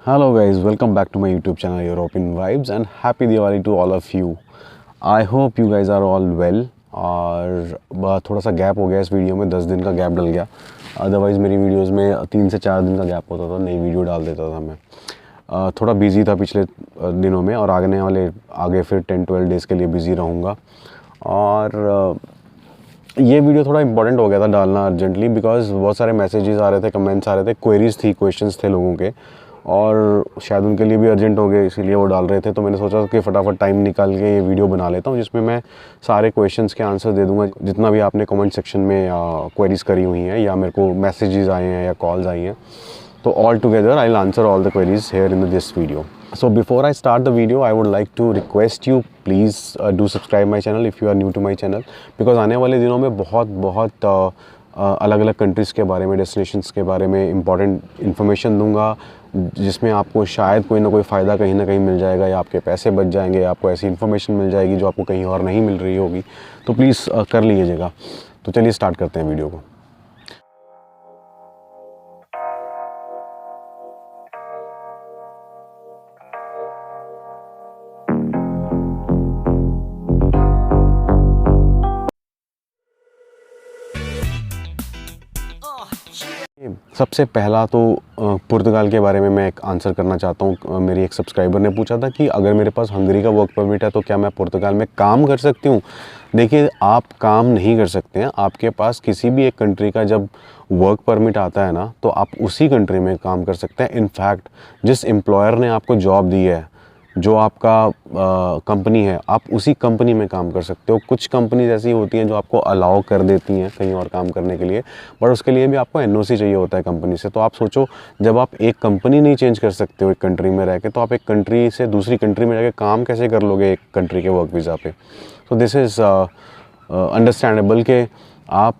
Hello guys, welcome back to my YouTube channel European Vibes and happy Diwali to all of you. I hope you guys are all well. और थोड़ा सा gap हो गया इस video में, 10 दिन का गैप डल गया। अदरवाइज़ मेरी वीडियोस में 3 से 4 दिन का गैप होता था, नई वीडियो डाल देता था मैं। थोड़ा बिजी था पिछले दिनों में और आगे फिर 10-12 डेज़ के लिए बिज़ी रहूँगा। और ये वीडियो थोड़ा इंपॉर्टेंट हो गया था डालना अर्जेंटली, बिकॉज बहुत सारे मैसेजेस आ रहे थे, कमेंट्स आ रहे थे, क्वेरीज थी, क्वेश्चंस थे लोगों के और शायद उनके लिए भी अर्जेंट हो गए, इसीलिए वो डाल रहे थे। तो मैंने सोचा कि फटाफट टाइम निकाल के ये वीडियो बना लेता हूँ जिसमें मैं सारे क्वेश्चंस के आंसर दे दूँगा, जितना भी आपने कमेंट सेक्शन में क्वेरीज करी हुई हैं या मेरे को मैसेजेस आए हैं या कॉल्स आई हैं। तो all together I'll answer all the queries here in this video. So before I start the video, I would like to request you please do subscribe my channel if you are new to my channel, because आने वाले दिनों में बहुत अलग अलग countries के बारे में, डेस्टिनेशंस के बारे में इंपॉर्टेंट इन्फॉर्मेशन दूंगा, जिसमें आपको शायद कोई ना कोई फ़ायदा कहीं ना कहीं मिल जाएगा, या आपके पैसे बच जाएंगे, या आपको ऐसी इन्फॉर्मेशन मिल जाएगी जो आपको कहीं और नहीं मिल रही होगी। तो प्लीज़ कर लीजिएगा। तो चलिए स्टार्ट करते हैं वीडियो को। सबसे पहला तो पुर्तगाल के बारे में मैं एक आंसर करना चाहता हूँ। मेरी एक सब्सक्राइबर ने पूछा था कि अगर मेरे पास हंगरी का वर्क परमिट है तो क्या मैं पुर्तगाल में काम कर सकती हूँ। देखिए, आप काम नहीं कर सकते हैं। आपके पास किसी भी एक कंट्री का जब वर्क परमिट आता है ना, तो आप उसी कंट्री में काम कर सकते हैं। इनफैक्ट जिस एम्प्लॉयर ने आपको जॉब दी है, जो आपका कंपनी है, आप उसी कंपनी में काम कर सकते हो। कुछ कंपनीज ऐसी होती हैं जो आपको अलाउ कर देती हैं कहीं और काम करने के लिए, बट उसके लिए भी आपको एनओसी चाहिए होता है कंपनी से। तो आप सोचो, जब आप एक कंपनी नहीं चेंज कर सकते हो एक कंट्री में रह के, तो आप एक कंट्री से दूसरी कंट्री में जाके काम कैसे कर लोगे एक कंट्री के वर्क वीज़ा पे। तो दिस इज़ अंडरस्टैंडेबल कि आप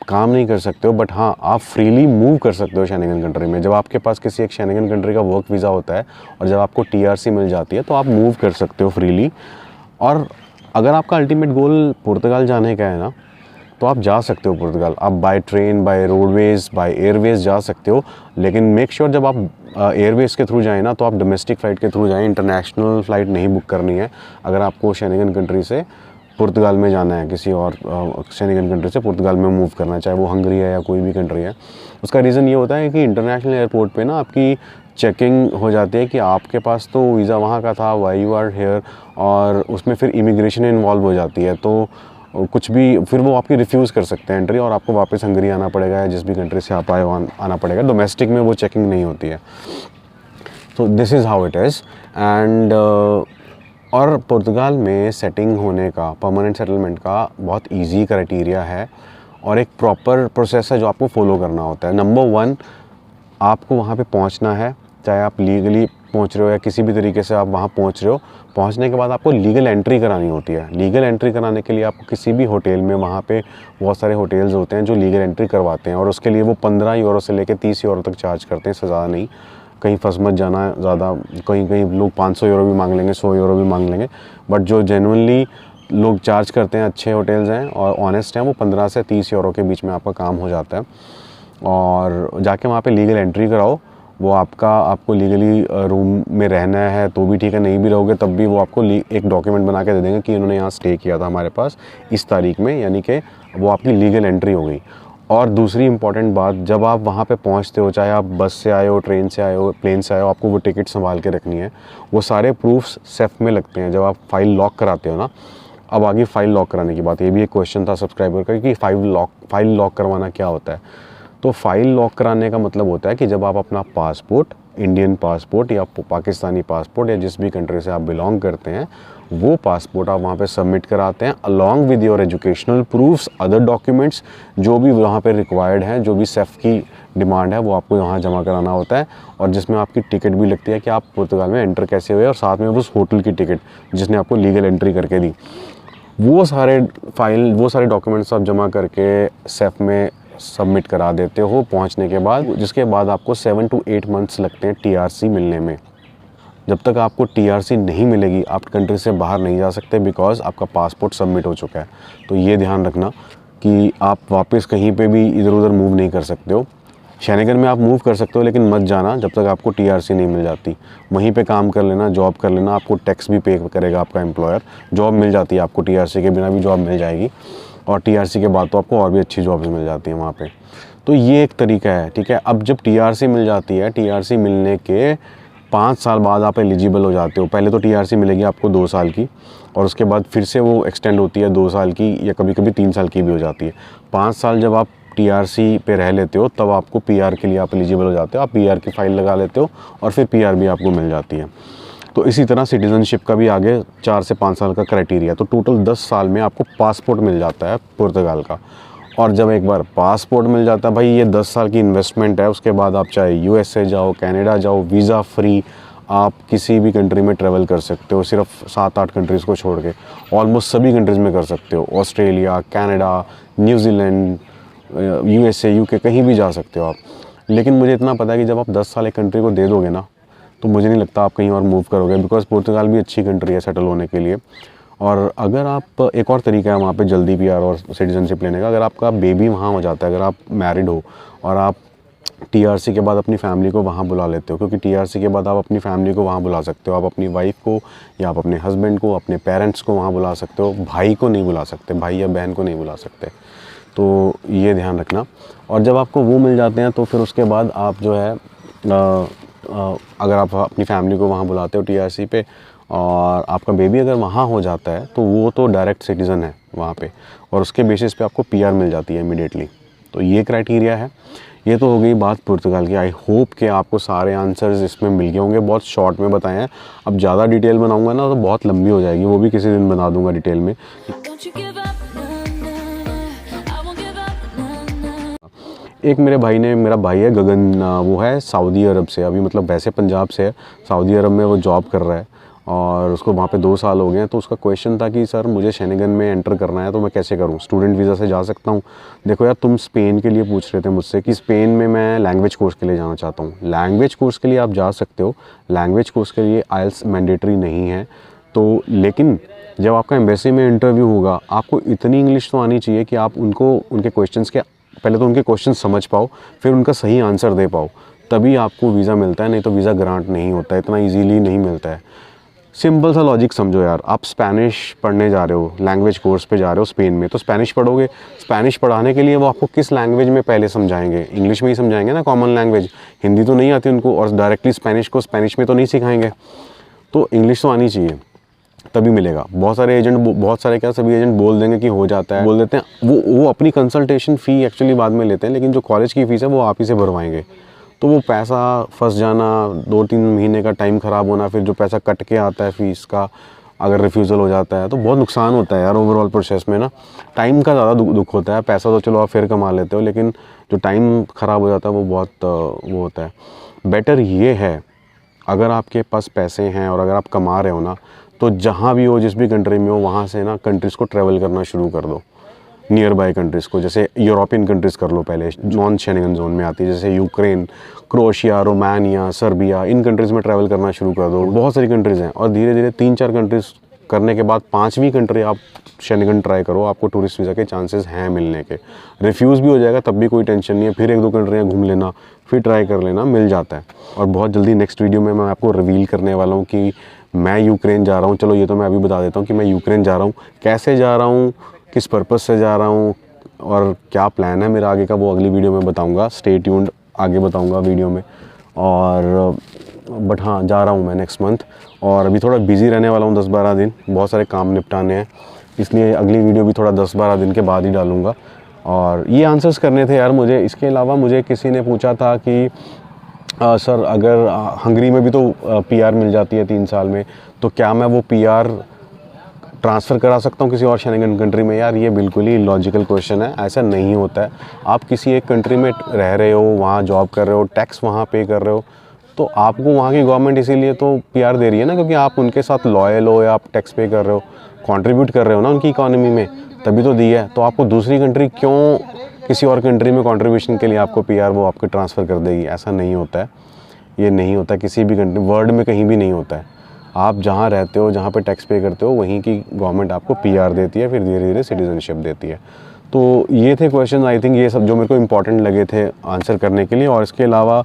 काम नहीं कर सकते हो, बट हाँ, आप फ्रीली मूव कर सकते हो शेंगेन कंट्री में। जब आपके पास किसी एक शेंगेन कंट्री का वर्क वीज़ा होता है और जब आपको टीआरसी मिल जाती है, तो आप मूव कर सकते हो फ्रीली। और अगर आपका अल्टीमेट गोल पुर्तगाल जाने का है ना, तो आप जा सकते हो पुर्तगाल। आप by train, by roadways, by airways जा सकते हो, लेकिन मेक श्योर जब आप एयरवेज़ के थ्रू जाएँ ना, तो आप डोमेस्टिक फ़्लाइट के थ्रू जाएँ। इंटरनेशनल फ़्लाइट नहीं बुक करनी है अगर आपको शेंगेन कंट्री से पुर्तगाल में जाना है, किसी और शेंगेन कंट्री से पुर्तगाल में मूव करना है, चाहे वो हंगरी है या कोई भी कंट्री है। उसका रीज़न ये होता है कि इंटरनेशनल एयरपोर्ट पे ना आपकी चेकिंग हो जाती है कि आपके पास तो वीज़ा वहाँ का था, व्हाई यू आर हेयर, और उसमें फिर इमिग्रेशन इन्वॉल्व हो जाती है। तो कुछ भी फिर वो आपकी रिफ्यूज़ कर सकते हैं एंट्री, और आपको वापस हंगरी आना पड़ेगा या जिस भी कंट्री से आप आए आना पड़ेगा। डोमेस्टिक में वो चेकिंग नहीं होती है। तो this is how it is. And और पुर्तगाल में सेटिंग होने का, परमानेंट सेटलमेंट का बहुत इजी क्राइटेरिया है और एक प्रॉपर प्रोसेस है जो आपको फॉलो करना होता है। नंबर 1, आपको वहाँ पे पहुँचना है, चाहे आप लीगली पहुँच रहे हो या किसी भी तरीके से आप वहाँ पहुँच रहे हो। पहुँचने के बाद आपको लीगल एंट्री करानी होती है। लीगल एंट्री कराने के लिए आपको किसी भी होटल में, वहाँ पे बहुत सारे होटल्स होते हैं जो लीगल एंट्री करवाते हैं, और उसके लिए वो 15 यूरो से लेकर 30 यूरो तक चार्ज करते हैं, इससे ज़्यादा नहीं। कहीं फंस मत जाना ज़्यादा, कहीं लोग 500 यूरो भी मांग लेंगे, 100 यूरो भी मांग लेंगे, बट जो जेन्युइनली लोग चार्ज करते हैं, अच्छे होटल्स हैं और ऑनेस्ट हैं, वो 15 से 30 यूरो के बीच में आपका काम हो जाता है। और जाके वहाँ पे लीगल एंट्री कराओ। वो आपको लीगली रूम में रहना है तो भी ठीक है, नहीं भी रहोगे तब भी वो आपको एक डॉक्यूमेंट बना के दे देंगे कि इन्होंने यहाँ स्टे किया था हमारे पास इस तारीख में, यानी कि वो आपकी लीगल एंट्री हो गई। और दूसरी इंपॉर्टेंट बात, जब आप वहाँ पे पहुँचते हो, चाहे आप बस से आए हो, ट्रेन से आए हो, प्लेन से आए हो, आपको वो टिकट संभाल के रखनी है। वो सारे प्रूफ्स सेफ में लगते हैं जब आप फाइल लॉक कराते हो ना। अब आगे फाइल लॉक कराने की बात, ये भी एक क्वेश्चन था सब्सक्राइबर का कि फाइल लॉक करवाना क्या होता है। तो फाइल लॉक कराने का मतलब होता है कि जब आप अपना पासपोर्ट, इंडियन पासपोर्ट या पाकिस्तानी पासपोर्ट या जिस भी कंट्री से आप बिलोंग करते हैं, वो पासपोर्ट आप वहाँ पे सबमिट कराते हैं along with your educational proofs, other documents जो भी वहाँ पे रिक्वायर्ड हैं, जो भी सेफ की डिमांड है वो आपको वहाँ जमा कराना होता है। और जिसमें आपकी टिकट भी लगती है कि आप पुर्तगाल में एंटर कैसे हुए, और साथ में उस होटल की टिकट जिसने आपको लीगल एंट्री करके दी। वो सारे डॉक्यूमेंट्स आप जमा करके सेफ में सबमिट करा देते हो पहुंचने के बाद, जिसके बाद आपको 7 to 8 मंथ्स लगते हैं टीआरसी मिलने में। जब तक आपको टीआरसी नहीं मिलेगी, आप कंट्री से बाहर नहीं जा सकते, बिकॉज आपका पासपोर्ट सबमिट हो चुका है। तो ये ध्यान रखना कि आप वापस कहीं पे भी इधर उधर मूव नहीं कर सकते हो। शेनेगन में आप मूव कर सकते हो, लेकिन मत जाना जब तक आपको टीआरसी नहीं मिल जाती। वहीं पे काम कर लेना, जॉब कर लेना, आपको टैक्स भी पे करेगा आपका एम्प्लॉयर। जॉब मिल जाती है आपको, टीआरसी के बिना भी जॉब मिल जाएगी, और टीआरसी के बाद तो आपको और भी अच्छी जॉब्स मिल जाती हैं वहाँ पे। तो ये एक तरीका है, ठीक है। अब जब टीआरसी मिल जाती है, टीआरसी मिलने के 5 साल बाद आप एलिजिबल हो जाते हो। पहले तो टीआरसी मिलेगी आपको 2 साल की, और उसके बाद फिर से वो एक्सटेंड होती है 2 साल की, या कभी कभी 3 साल की भी हो जाती है। 5 साल जब आप टीआरसी पे रह लेते हो, तब आपको पीआर के लिए आप एलिजिबल हो जाते हो। आप पीआर की फ़ाइल लगा लेते हो और फिर पीआर भी आपको मिल जाती है। तो इसी तरह सिटीज़नशिप का भी आगे 4 से 5 साल का क्राइटेरिया, तो टोटल 10 साल में आपको पासपोर्ट मिल जाता है पुर्तगाल का। और जब एक बार पासपोर्ट मिल जाता है भाई, ये 10 साल की इन्वेस्टमेंट है। उसके बाद आप चाहे यूएसए जाओ, कनाडा जाओ, वीज़ा फ्री आप किसी भी कंट्री में ट्रैवल कर सकते हो, सिर्फ 7-8 कंट्रीज़ को छोड़ के। ऑलमोस्ट सभी कंट्रीज़ में कर सकते हो, Australia, Canada, New Zealand, USA, UK, कहीं भी जा सकते हो आप। लेकिन मुझे इतना पता है कि जब आप 10 साल एक कंट्री को दे दोगे ना, तो मुझे नहीं लगता आप कहीं और मूव करोगे, बिकॉज़ पुर्तगाल भी अच्छी कंट्री है सेटल होने के लिए। और अगर आप, एक और तरीका है वहाँ पे जल्दी पीआर और सिटीजनशिप लेने का, अगर आपका बेबी वहाँ हो जाता है, अगर आप मैरिड हो और आप टीआरसी के बाद अपनी फैमिली को वहाँ बुला लेते हो, क्योंकि टीआरसी के बाद आप अपनी फैमिली को वहाँ बुला सकते हो। आप अपनी वाइफ को या आप अपने हस्बैंड को, अपने पेरेंट्स को वहाँ बुला सकते हो। भाई को नहीं बुला सकते, भाई या बहन को नहीं बुला सकते, तो ये ध्यान रखना। और जब आपको वो मिल जाते हैं तो फिर उसके बाद आप जो है अगर आप अपनी फैमिली को वहाँ बुलाते हो टीआरसी पे, और आपका बेबी अगर वहाँ हो जाता है, तो वो तो डायरेक्ट सिटीज़न है वहाँ पे, और उसके बेसिस पे आपको पीआर मिल जाती है इमीडिएटली। तो ये क्राइटेरिया है। ये तो हो गई बात पुर्तगाल की। आई होप कि आपको सारे आंसर्स इसमें मिल गए होंगे। बहुत शॉर्ट में बताए हैं। अब ज़्यादा डिटेल बनाऊंगा ना तो बहुत लंबी हो जाएगी, वो भी किसी दिन बना दूंगा डिटेल में। एक मेरे भाई है गगन, वो है सऊदी अरब से, अभी मतलब वैसे पंजाब से है, सऊदी अरब में वो जॉब कर रहा है, और उसको वहाँ पे 2 साल हो गए हैं। तो उसका क्वेश्चन था कि सर मुझे शेनेगन में एंटर करना है, तो मैं कैसे करूँ, स्टूडेंट वीज़ा से जा सकता हूँ? देखो यार, तुम स्पेन के लिए पूछ रहे थे मुझसे कि स्पेन में मैं लैंग्वेज कोर्स के लिए जाना चाहता हूँ। लैंग्वेज कोर्स के लिए आप जा सकते हो, लैंग्वेज कोर्स के लिए आइल्स मैंडेटरी नहीं है। तो लेकिन जब आपका एम्बेसी में इंटरव्यू होगा, आपको इतनी इंग्लिश तो आनी चाहिए कि आप उनके क्वेश्चंस के, पहले तो उनके क्वेश्चन समझ पाओ, फिर उनका सही आंसर दे पाओ, तभी आपको वीज़ा मिलता है। नहीं तो वीज़ा ग्रांट नहीं होता है, इतना इजीली नहीं मिलता है। सिंपल सा लॉजिक समझो यार, आप स्पेनिश पढ़ने जा रहे हो, लैंग्वेज कोर्स पे जा रहे हो स्पेन में, तो स्पेनिश पढ़ोगे। स्पेनिश पढ़ाने के लिए वो आपको किस लैंग्वेज में पहले समझाएंगे? इंग्लिश में ही समझाएंगे ना, कॉमन लैंग्वेज। हिंदी तो नहीं आती उनको, और डायरेक्टली स्पेनिश को स्पेनिश में तो नहीं सिखाएंगे। तो इंग्लिश तो आनी चाहिए, तभी मिलेगा। बहुत सारे क्या, सभी एजेंट बोल देंगे कि हो जाता है, बोल देते हैं। वो अपनी कंसल्टेशन फ़ी एक्चुअली बाद में लेते हैं, लेकिन जो कॉलेज की फ़ीस है वो आप ही से भरवाएंगे। तो वो पैसा फंस जाना, 2-3 महीने का टाइम ख़राब होना, फिर जो पैसा कट के आता है फ़ीस का, अगर रिफ्यूज़ल हो जाता है तो बहुत नुकसान होता है यार। ओवरऑल प्रोसेस में ना टाइम का ज़्यादा दुख होता है। पैसा तो चलो आप फिर कमा लेते हो, लेकिन जो टाइम ख़राब हो जाता है वो बहुत वो होता है। बेटर ये है, अगर आपके पास पैसे हैं और अगर आप कमा रहे हो ना, तो जहाँ भी हो, जिस भी कंट्री में हो, वहाँ से ना कंट्रीज़ को ट्रैवल करना शुरू कर दो, नियर बाय कंट्रीज़ को। जैसे यूरोपियन कंट्रीज़ कर लो पहले, नॉन शेंगन जोन में आती है, जैसे यूक्रेन, क्रोएशिया, रोमानिया, सर्बिया, इन कंट्रीज़ में ट्रैवल करना शुरू कर दो। बहुत सारी कंट्रीज़ हैं, और धीरे धीरे 3-4 कंट्रीज़ करने के बाद 5वीं कंट्री आप शेंगन ट्राई करो, आपको टूरिस्ट वीज़ा के चांसेस हैं मिलने के। रिफ्यूज़ भी हो जाएगा तब भी कोई टेंशन नहीं है, फिर 1-2 कंट्रियाँ घूम लेना, फिर ट्राई कर लेना, मिल जाता है। और बहुत जल्दी नेक्स्ट वीडियो में मैं आपको रिवील करने वाला हूँ कि मैं यूक्रेन जा रहा हूँ। चलो ये तो मैं अभी बता देता हूँ कि मैं यूक्रेन जा रहा हूँ, कैसे जा रहा हूँ, किस पर्पज़ से जा रहा हूँ, और क्या प्लान है मेरा आगे का, वो अगली वीडियो में बताऊँगा। स्टे ट्यून्ड, आगे बताऊँगा वीडियो में। और बट हाँ, जा रहा हूँ मैं नेक्स्ट मंथ, और अभी थोड़ा बिज़ी रहने वाला हूँ 10-12 दिन, बहुत सारे काम निपटाने हैं, इसलिए अगली वीडियो भी थोड़ा 10-12 दिन के बाद ही डालूँगा। और ये आंसर्स करने थे यार मुझे। इसके अलावा मुझे किसी ने पूछा था कि सर अगर हंगरी में भी तो पीआर मिल जाती है 3 साल में, तो क्या मैं वो पीआर ट्रांसफ़र करा सकता हूँ किसी और शेंगन कंट्री में? यार ये बिल्कुल ही लॉजिकल क्वेश्चन है, ऐसा नहीं होता है। आप किसी एक कंट्री में रह रहे हो, वहाँ जॉब कर रहे हो, टैक्स वहाँ पे कर रहे हो, तो आपको वहाँ की गवर्नमेंट इसीलिए तो पीआर दे रही है ना, क्योंकि आप उनके साथ लॉयल हो या आप टैक्स पे कर रहे हो, कंट्रीब्यूट कर रहे हो ना उनकी इकॉनमी में, तभी तो दी है। तो आपको दूसरी कंट्री क्यों किसी और कंट्री में कंट्रीब्यूशन के लिए आपको पीआर वो आपको ट्रांसफ़र कर देगी? ऐसा नहीं होता है, ये नहीं होता किसी भी कंट्री, वर्ल्ड में कहीं भी नहीं होता है। आप जहाँ रहते हो, जहाँ पे टैक्स पे करते हो, वहीं की गवर्नमेंट आपको पीआर देती है, फिर धीरे धीरे सिटीजनशिप देती है। तो ये थे क्वेश्चन, आई थिंक ये सब जो मेरे को इम्पॉर्टेंट लगे थे आंसर करने के लिए। और इसके अलावा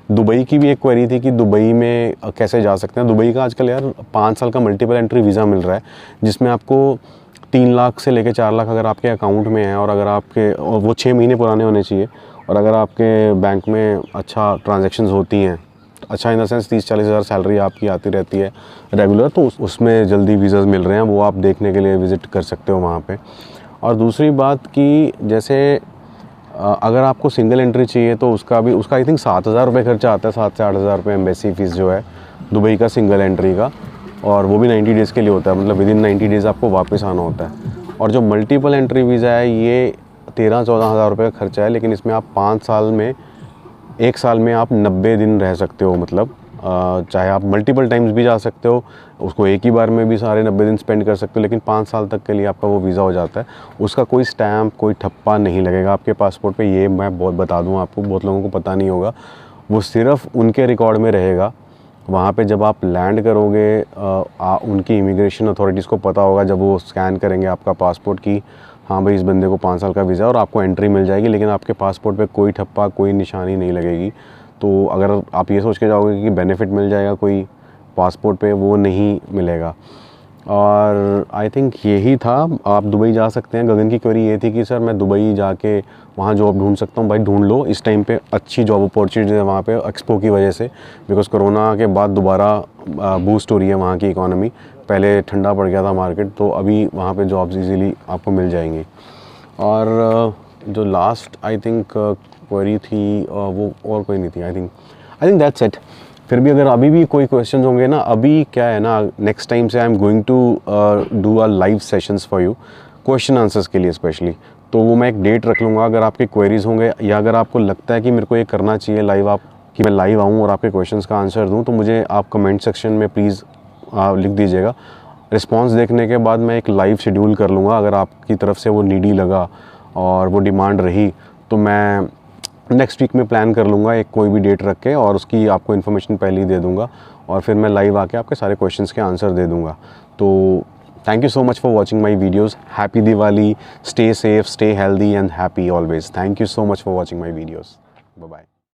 दुबई की भी एक क्वेरी थी कि दुबई में कैसे जा सकते हैं। दुबई का आजकल यार 5 साल का मल्टीपल एंट्री वीज़ा मिल रहा है, जिसमें आपको 3 लाख से लेकर 4 लाख अगर आपके अकाउंट में है, और अगर आपके, और वो 6 महीने पुराने होने चाहिए, और अगर आपके बैंक में अच्छा ट्रांजैक्शंस होती हैं, अच्छा इन द सेंस 30-40 हज़ार सैलरी आपकी आती रहती है रेगुलर, तो उसमें जल्दी वीज़ाज़ मिल रहे हैं, वो आप देखने के लिए विज़िट कर सकते हो वहाँ पे। और दूसरी बात कि जैसे अगर आपको सिंगल एंट्री चाहिए तो उसका आई थिंक 7,000 रुपये खर्चा आता है, 7 से 8,000 रुपये एम्बेसी फ़ीस जो है दुबई का सिंगल एंट्री का, और वो भी 90 डेज़ के लिए होता है, मतलब विदिन 90 डेज़ आपको वापस आना होता है। और जो मल्टीपल एंट्री वीज़ा है ये 13-14 हज़ार रुपये का खर्चा है, लेकिन इसमें आप 5 साल में, 1 साल में आप 90 दिन रह सकते हो, मतलब चाहे आप मल्टीपल टाइम्स भी जा सकते हो, उसको एक ही बार में भी सारे 90 दिन स्पेंड कर सकते हो, लेकिन 5 साल तक के लिए आपका वो वीज़ा हो जाता है। उसका कोई स्टैम्प, कोई ठप्पा नहीं लगेगा आपके पासपोर्ट पे, ये मैं बहुत बता दूँ आपको, बहुत लोगों को पता नहीं होगा। वो सिर्फ उनके रिकॉर्ड में रहेगा। वहाँ पे जब आप लैंड करोगे, उनकी इमिग्रेशन अथॉरिटीज़ को पता होगा जब वो स्कैन करेंगे आपका पासपोर्ट कि हाँ भाई इस बंदे को 5 साल का वीज़ा, और आपको एंट्री मिल जाएगी, लेकिन आपके पासपोर्ट पे कोई ठप्पा, कोई निशानी नहीं लगेगी। तो अगर आप ये सोच के जाओगे कि बेनिफिट मिल जाएगा कोई पासपोर्ट पे, वो नहीं मिलेगा। और आई थिंक यही था, आप दुबई जा सकते हैं। गगन की क्वेरी ये थी कि सर मैं दुबई जाके वहाँ जॉब ढूंढ सकता हूँ। भाई ढूंढ लो, इस टाइम पे अच्छी जॉब अपॉर्चुनिटीज़ है वहाँ पे एक्सपो की वजह से, बिकॉज़ कोरोना के बाद दोबारा बूस्ट हो रही है वहाँ की इकोनॉमी। पहले ठंडा पड़ गया था मार्केट, तो अभी वहाँ पे जॉब्स इजीली आपको मिल जाएंगी। और जो लास्ट आई थिंक क्वेरी थी वो और कोई नहीं थी, आई थिंक दैट्स इट। फिर भी अगर अभी भी कोई क्वेश्चंस होंगे ना, अभी क्या है ना, नेक्स्ट टाइम से I am going to do a live sessions for you, question answers के लिए स्पेशली। तो वो मैं एक डेट रख लूँगा। अगर आपके क्वेरीज़ होंगे, या अगर आपको लगता है कि मेरे को ये करना चाहिए लाइव, आप कि मैं लाइव आऊँ और आपके क्वेश्चंस का आंसर दूँ, तो मुझे आप कमेंट सेक्शन में प्लीज़ लिख दीजिएगा। रिस्पॉन्स देखने के बाद मैं एक लाइव शेड्यूल कर लूँगा। अगर आपकी तरफ से वो नीडी लगा और वो डिमांड रही, तो मैं नेक्स्ट वीक में प्लान कर लूँगा एक कोई भी डेट रख के, और उसकी आपको इन्फॉर्मेशन पहले ही दे दूँगा, और फिर मैं लाइव आके आपके सारे क्वेश्चंस के आंसर दे दूँगा। तो thank you so much for watching my videos. Happy Diwali, stay safe, stay healthy and happy always. Thank you so much for watching my videos. Bye bye.